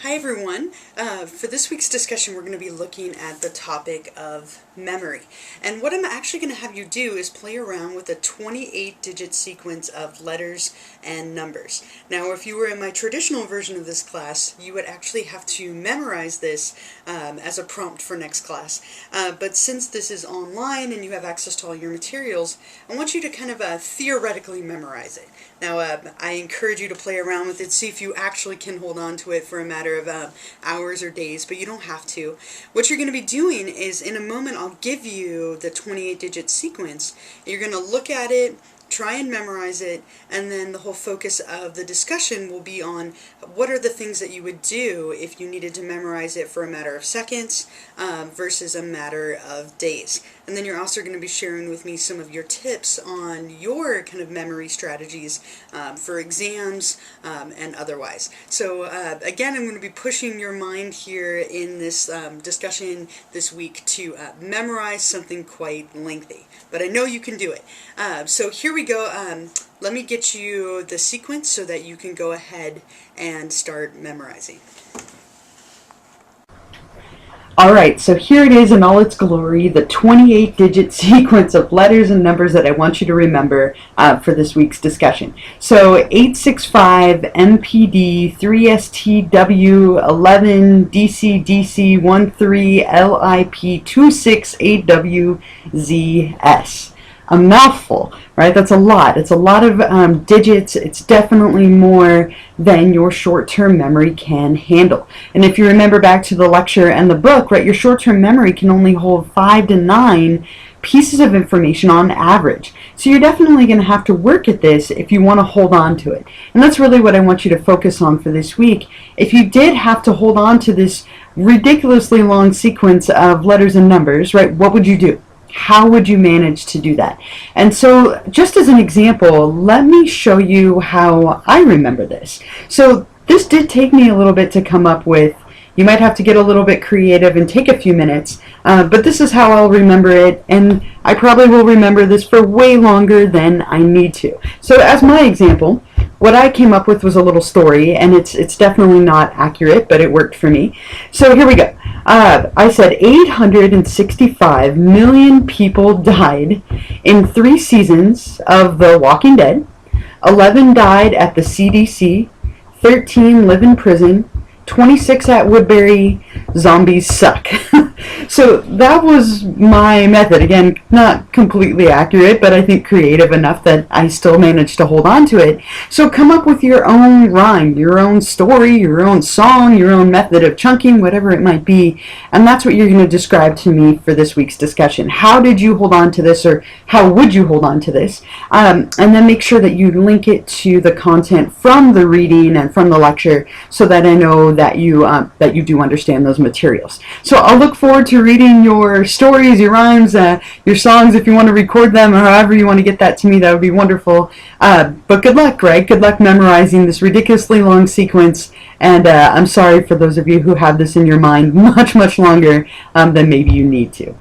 Hi everyone. For this week's discussion we're going to be looking at the topic of memory. And what I'm actually going to have you do is play around with a 28-digit sequence of letters and numbers. Now if you were in my traditional version of this class, you would actually have to memorize this as a prompt for next class. But since this is online and you have access to all your materials, I want you to kind of theoretically memorize it. Now I encourage you to play around with it, see if you actually can hold on to it for a matter of hours or days, but you don't have to. What you're going to be doing is, in a moment I'll give you the 28-digit sequence. You're going to look at it, try and memorize it, and then the whole focus of the discussion will be on what are the things that you would do if you needed to memorize it for a matter of seconds versus a matter of days. And then you're also going to be sharing with me some of your tips on your kind of memory strategies for exams and otherwise. So again, I'm going to be pushing your mind here in this discussion this week to memorize something quite lengthy. But I know you can do it. So here we go. Let me get you the sequence so that you can go ahead and start memorizing. Alright, so here it is in all its glory, the 28-digit sequence of letters and numbers that I want you to remember for this week's discussion. So 865 MPD 3STW 11 DCDC 13 LIP 268WZS. A mouthful, right? That's a lot. It's a lot of digits. It's definitely more than your short-term memory can handle. And if you remember back to the lecture and the book, right, your short-term memory can only hold 5 to 9 pieces of information on average. So you're definitely going to have to work at this if you want to hold on to it. And that's really what I want you to focus on for this week. If you did have to hold on to this ridiculously long sequence of letters and numbers, right, what would you do? How would you manage to do that? And so just as an example, let me show you how I remember this. So this did take me a little bit to come up with. You might have to get a little bit creative and take a few minutes, but this is how I'll remember it, and I probably will remember this for way longer than I need to. So as my example, what I came up with was a little story, and it's definitely not accurate, but it worked for me. So here we go. I said 865 million people died in 3 seasons of The Walking Dead. 11 died at the CDC. 13 live in prison. 26 at Woodbury. Zombies suck. So that was my method. Again, not completely accurate, but I think creative enough that I still managed to hold on to it. So come up with your own rhyme, your own story, your own song, your own method of chunking, whatever it might be. And that's what you're going to describe to me for this week's discussion. How did you hold on to this, or how would you hold on to this? And then make sure that you link it to the content from the reading and from the lecture so that I know that you do understand those materials. So I'll look forward to reading your stories, your rhymes, your songs. If you want to record them or however you want to get that to me, that would be wonderful. But good luck, right? Good luck memorizing this ridiculously long sequence. And I'm sorry for those of you who have this in your mind much, much longer than maybe you need to.